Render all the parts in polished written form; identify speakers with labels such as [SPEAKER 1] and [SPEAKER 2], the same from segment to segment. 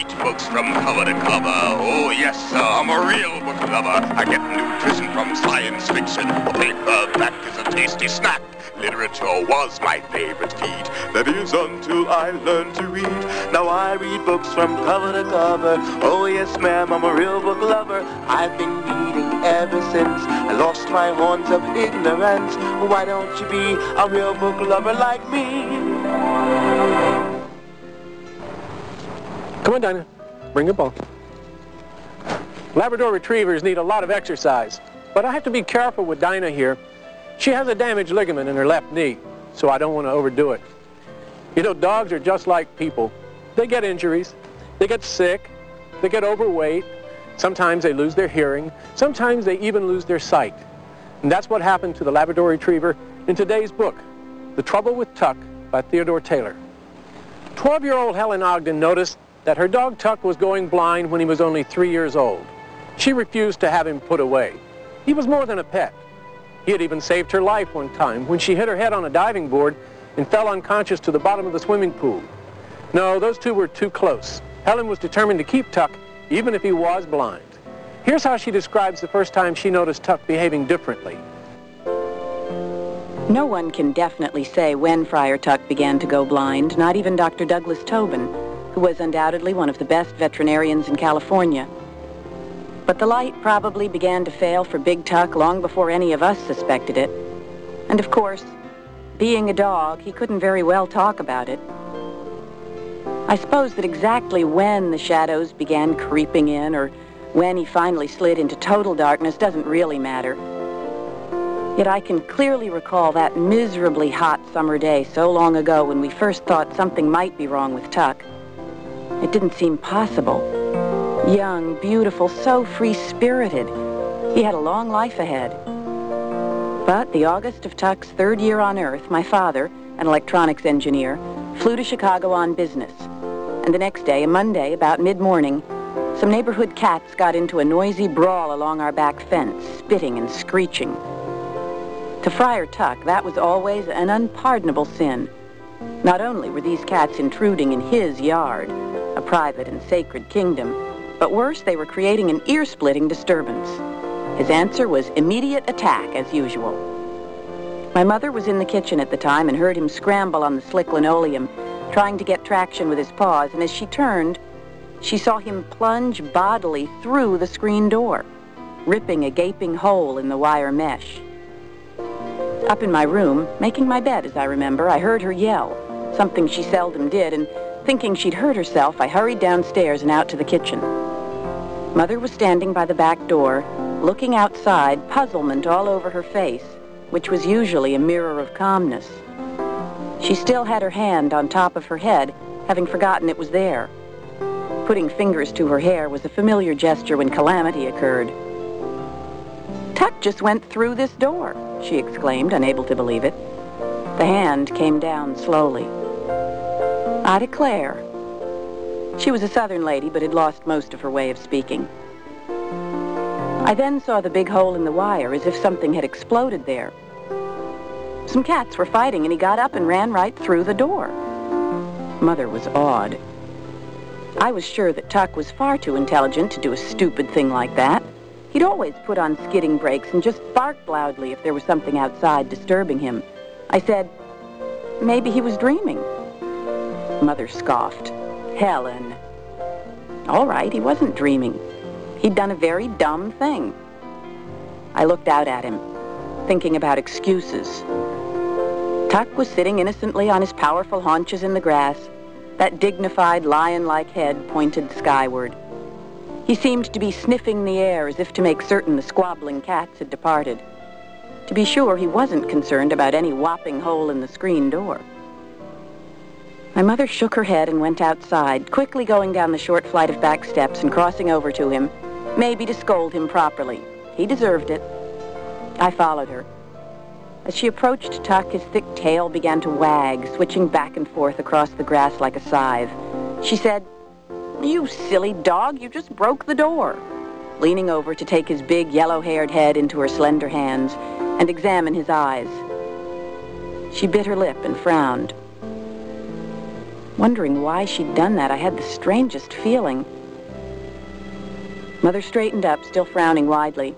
[SPEAKER 1] read books from cover to cover. Oh, yes, sir, I'm a real book lover. I get nutrition from science fiction. A paperback is a tasty snack. Literature was my favorite feed. That is until I learned to read. Now I read books from cover to cover. Oh, yes, ma'am, I'm a real book lover. I've been reading ever since I lost my horns of ignorance. Why don't you be a real book lover like me?
[SPEAKER 2] Come on, Dinah. Bring your ball. Labrador retrievers need a lot of exercise, but I have to be careful with Dinah here. She has a damaged ligament in her left knee, so I don't want to overdo it. You know, dogs are just like people. They get injuries, they get sick, they get overweight, sometimes they lose their hearing, sometimes they even lose their sight. And that's what happened to the Labrador retriever in today's book, The Trouble with Tuck by Theodore Taylor. 12-year-old Helen Ogden noticed that her dog Tuck was going blind when he was only 3 years old. She refused to have him put away. He was more than a pet. He had even saved her life one time when she hit her head on a diving board and fell unconscious to the bottom of the swimming pool. No, those two were too close. Helen was determined to keep Tuck, even if he was blind. Here's how she describes the first time she noticed Tuck behaving differently.
[SPEAKER 3] No one can definitely say when Friar Tuck began to go blind, not even Dr. Douglas Tobin, who was undoubtedly one of the best veterinarians in California. But the light probably began to fail for Big Tuck long before any of us suspected it. And of course, being a dog, he couldn't very well talk about it. I suppose that exactly when the shadows began creeping in or when he finally slid into total darkness doesn't really matter. Yet I can clearly recall that miserably hot summer day so long ago when we first thought something might be wrong with Tuck. It didn't seem possible. Young, beautiful, so free-spirited. He had a long life ahead. But the August of Tuck's third year on Earth, my father, an electronics engineer, flew to Chicago on business. And the next day, a Monday, about mid-morning, some neighborhood cats got into a noisy brawl along our back fence, spitting and screeching. To Friar Tuck, that was always an unpardonable sin. Not only were these cats intruding in his yard, a private and sacred kingdom, but worse, they were creating an ear-splitting disturbance. His answer was immediate attack, as usual. My mother was in the kitchen at the time and heard him scramble on the slick linoleum, trying to get traction with his paws, and as she turned, she saw him plunge bodily through the screen door, ripping a gaping hole in the wire mesh. Up in my room, making my bed, as I remember, I heard her yell, something she seldom did, and thinking she'd hurt herself, I hurried downstairs and out to the kitchen. Mother was standing by the back door, looking outside, puzzlement all over her face, which was usually a mirror of calmness. She still had her hand on top of her head, having forgotten it was there. Putting fingers to her hair was a familiar gesture when calamity occurred. "Tuck just went through this door," she exclaimed, unable to believe it. The hand came down slowly. I declare. She was a Southern lady, but had lost most of her way of speaking. I then saw the big hole in the wire, as if something had exploded there. Some cats were fighting, and he got up and ran right through the door. Mother was awed. I was sure that Tuck was far too intelligent to do a stupid thing like that. He'd always put on skidding brakes and just barked loudly if there was something outside disturbing him. I said, maybe he was dreaming. Mother scoffed. "Helen." All right, he wasn't dreaming. He'd done a very dumb thing. I looked out at him, thinking about excuses. Tuck was sitting innocently on his powerful haunches in the grass, that dignified lion-like head pointed skyward. He seemed to be sniffing the air as if to make certain the squabbling cats had departed. To be sure, he wasn't concerned about any whopping hole in the screen door. My mother shook her head and went outside, quickly going down the short flight of back steps and crossing over to him, maybe to scold him properly. He deserved it. I followed her. As she approached Tuck, his thick tail began to wag, switching back and forth across the grass like a scythe. She said, "You silly dog, you just broke the door," leaning over to take his big yellow-haired head into her slender hands and examine his eyes. She bit her lip and frowned. Wondering why she'd done that, I had the strangest feeling. Mother straightened up, still frowning widely.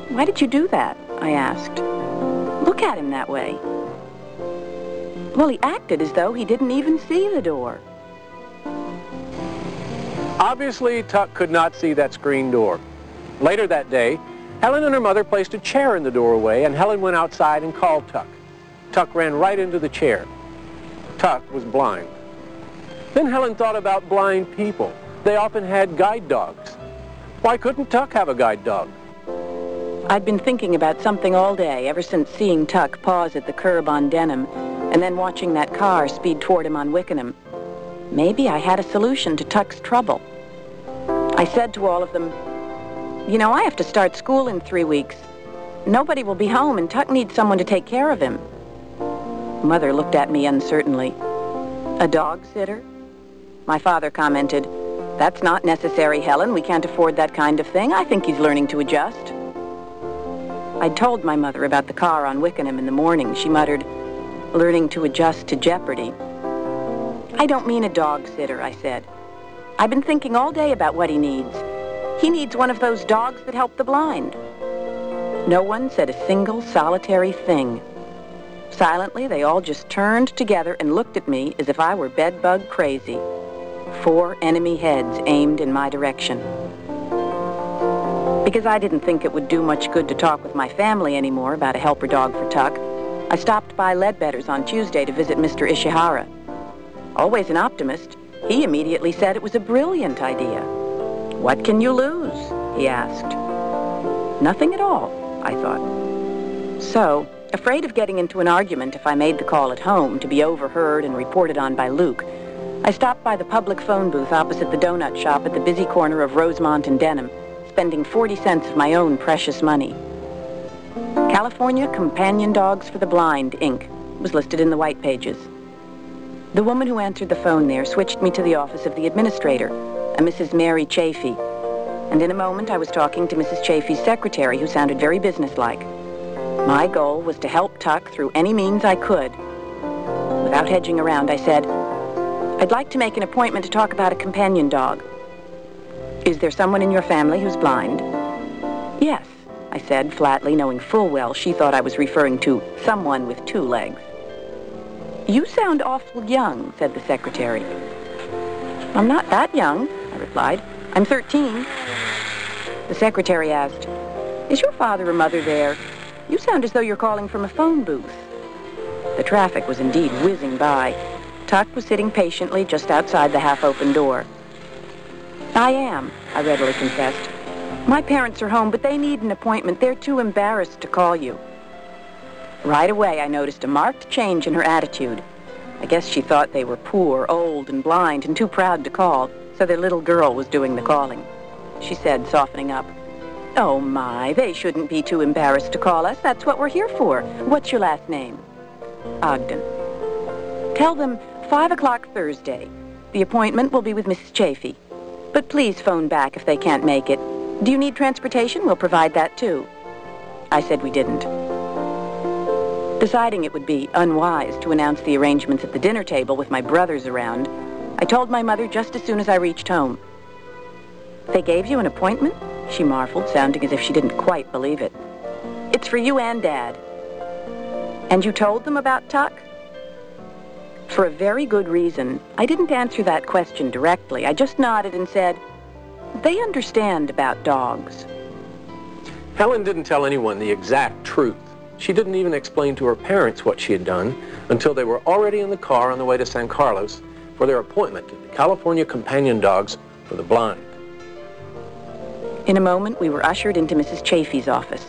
[SPEAKER 3] "Why did you do that?" I asked. "Look at him that way." Well, he acted as though he didn't even see the door.
[SPEAKER 2] Obviously, Tuck could not see that screen door. Later that day, Helen and her mother placed a chair in the doorway, and Helen went outside and called Tuck. Tuck ran right into the chair. Tuck was blind. Then Helen thought about blind people. They often had guide dogs. Why couldn't Tuck have a guide dog?
[SPEAKER 3] I'd been thinking about something all day, ever since seeing Tuck pause at the curb on Denham, and then watching that car speed toward him on Wickenham. Maybe I had a solution to Tuck's trouble. I said to all of them, "You know, I have to start school in 3 weeks. Nobody will be home, and Tuck needs someone to take care of him." Mother looked at me uncertainly. "A dog sitter?" My father commented, "That's not necessary, Helen. We can't afford that kind of thing. I think he's learning to adjust." I'd told my mother about the car on Wickenham in the morning. She muttered, "Learning to adjust to jeopardy." "I don't mean a dog sitter," I said. "I've been thinking all day about what he needs. He needs one of those dogs that help the blind." No one said a single solitary thing. Silently, they all just turned together and looked at me as if I were bedbug crazy. 4 enemy heads aimed in my direction. Because I didn't think it would do much good to talk with my family anymore about a helper dog for Tuck, I stopped by Ledbetter's on Tuesday to visit Mr. Ishihara. Always an optimist, he immediately said it was a brilliant idea. "What can you lose?" he asked. Nothing at all, I thought. So, afraid of getting into an argument if I made the call at home to be overheard and reported on by Luke, I stopped by the public phone booth opposite the donut shop at the busy corner of Rosemont and Denham, spending 40 cents of my own precious money. California Companion Dogs for the Blind, Inc. was listed in the white pages. The woman who answered the phone there switched me to the office of the administrator, a Mrs. Mary Chafee, and in a moment I was talking to Mrs. Chafee's secretary, who sounded very businesslike. My goal was to help Tuck through any means I could. Without hedging around, I said, "I'd like to make an appointment to talk about a companion dog." "Is there someone in your family who's blind?" "Yes," I said flatly, knowing full well she thought I was referring to someone with 2 legs. "You sound awful young," said the secretary. "I'm not that young," I replied. "I'm 13. The secretary asked, "Is your father or mother there? You sound as though you're calling from a phone booth." The traffic was indeed whizzing by. Tuck was sitting patiently just outside the half-open door. "I am," I readily confessed. "My parents are home, but they need an appointment. They're too embarrassed to call you." Right away, I noticed a marked change in her attitude. I guess she thought they were poor, old, and blind, and too proud to call, so their little girl was doing the calling. She said, softening up, "Oh, my, they shouldn't be too embarrassed to call us. That's what we're here for. What's your last name?" "Ogden." "Tell them 5 o'clock Thursday. The appointment will be with Mrs. Chafee. But please phone back if they can't make it. Do you need transportation? We'll provide that, too." I said we didn't. Deciding it would be unwise to announce the arrangements at the dinner table with my brothers around, I told my mother just as soon as I reached home. "They gave you an appointment?" she marveled, sounding as if she didn't quite believe it. "It's for you and Dad." "And you told them about Tuck?" For a very good reason, I didn't answer that question directly. I just nodded and said, "They understand about dogs."
[SPEAKER 2] Helen didn't tell anyone the exact truth. She didn't even explain to her parents what she had done until they were already in the car on the way to San Carlos for their appointment at the California Companion Dogs for the Blind.
[SPEAKER 3] In a moment, we were ushered into Mrs. Chafee's office.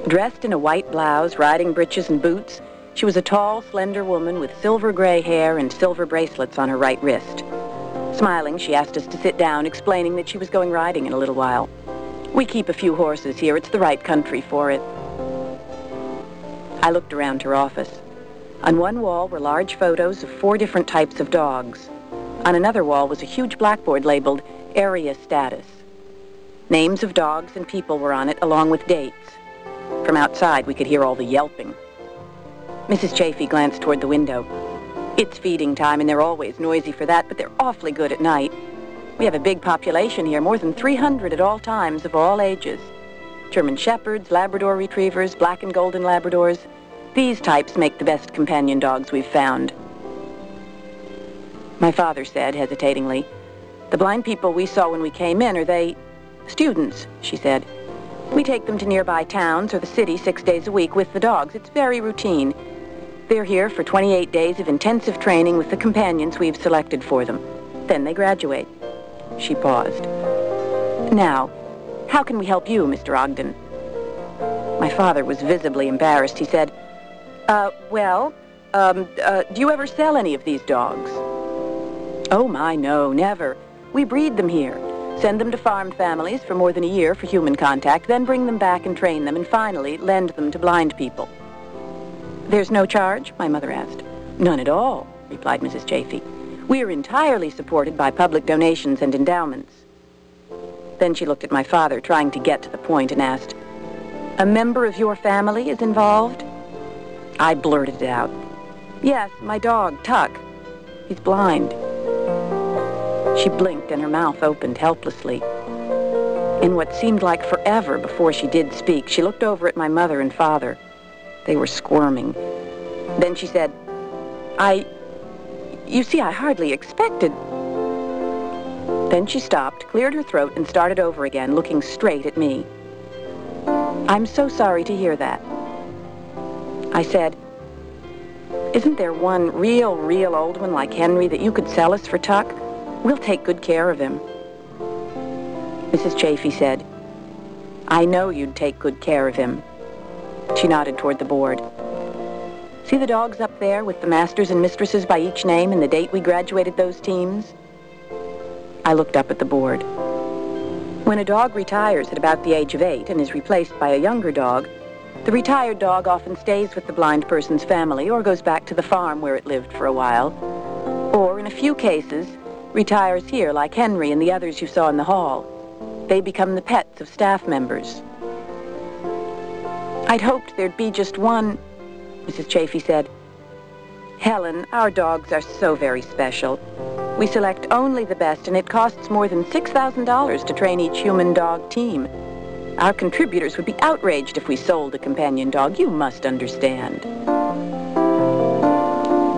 [SPEAKER 3] Dressed in a white blouse, riding breeches and boots, she was a tall, slender woman with silver gray hair and silver bracelets on her right wrist. Smiling, she asked us to sit down, explaining that she was going riding in a little while. "We keep a few horses here. It's the right country for it." I looked around her office. On one wall were large photos of 4 different types of dogs. On another wall was a huge blackboard labeled Area Status. Names of dogs and people were on it, along with dates. From outside, we could hear all the yelping. Mrs. Chafee glanced toward the window. It's feeding time, and they're always noisy for that, but they're awfully good at night. We have a big population here, more than 300 at all times of all ages. German Shepherds, Labrador Retrievers, Black and Golden Labradors. These types make the best companion dogs we've found. My father said, hesitatingly, "The blind people we saw when we came in, are they students?" she said. "We take them to nearby towns or the city 6 days a week with the dogs. It's very routine. They're here for 28 days of intensive training with the companions we've selected for them. Then they graduate." She paused. "Now, how can we help you, Mr. Ogden?" My father was visibly embarrassed. He said, do you ever sell any of these dogs?" "Oh, my, no, never. We breed them here, send them to farm families for more than a year for human contact, then bring them back and train them, and finally lend them to blind people." "There's no charge?" my mother asked. "None at all," replied Mrs. Chafee. "We are entirely supported by public donations and endowments." Then she looked at my father, trying to get to the point, and asked, "A member of your family is involved?" I blurted it out. "Yes, my dog, Tuck. He's blind." She blinked and her mouth opened helplessly. In what seemed like forever before she did speak, she looked over at my mother and father. They were squirming. Then she said, You see, I hardly expected..." Then she stopped, cleared her throat, and started over again, looking straight at me. "I'm so sorry to hear that." I said, "Isn't there one real old one like Henry that you could sell us for Tuck? We'll take good care of him." Mrs. Chafee said, "I know you'd take good care of him." She nodded toward the board. "See the dogs up there with the masters and mistresses by each name and the date we graduated those teams?" I looked up at the board. When a dog retires at about the age of 8 and is replaced by a younger dog, the retired dog often stays with the blind person's family or goes back to the farm where it lived for a while, or in a few cases, retires here like Henry and the others you saw in the hall. They become the pets of staff members. "I'd hoped there'd be just one," Mrs. Chafee said. "Helen, our dogs are so very special. We select only the best, and it costs more than $6,000 to train each human-dog team. Our contributors would be outraged if we sold a companion dog. You must understand."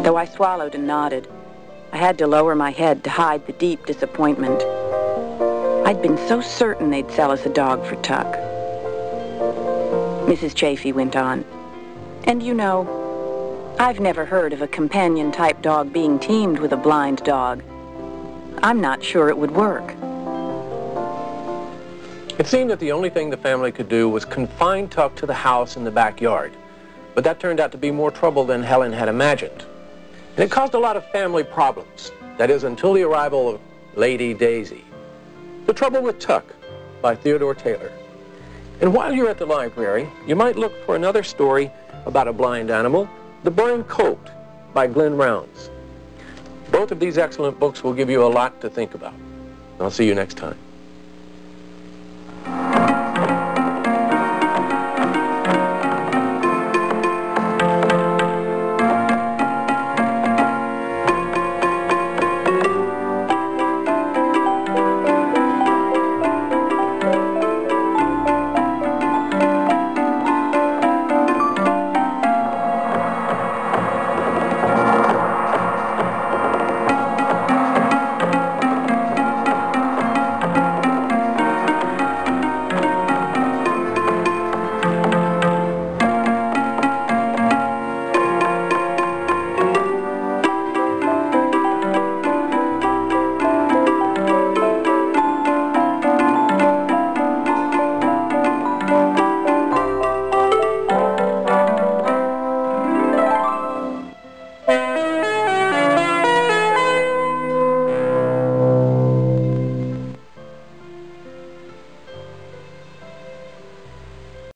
[SPEAKER 3] Though I swallowed and nodded, I had to lower my head to hide the deep disappointment. I'd been so certain they'd sell us a dog for Tuck. Mrs. Chafee went on, "And you know, I've never heard of a companion-type dog being teamed with a blind dog. I'm not sure it would work."
[SPEAKER 2] It seemed that the only thing the family could do was confine Tuck to the house in the backyard. But that turned out to be more trouble than Helen had imagined. And it caused a lot of family problems. That is, until the arrival of Lady Daisy. The Trouble with Tuck by Theodore Taylor. And while you're at the library, you might look for another story about a blind animal, The Blind Colt by Glenn Rounds. Both of these excellent books will give you a lot to think about. I'll see you next time.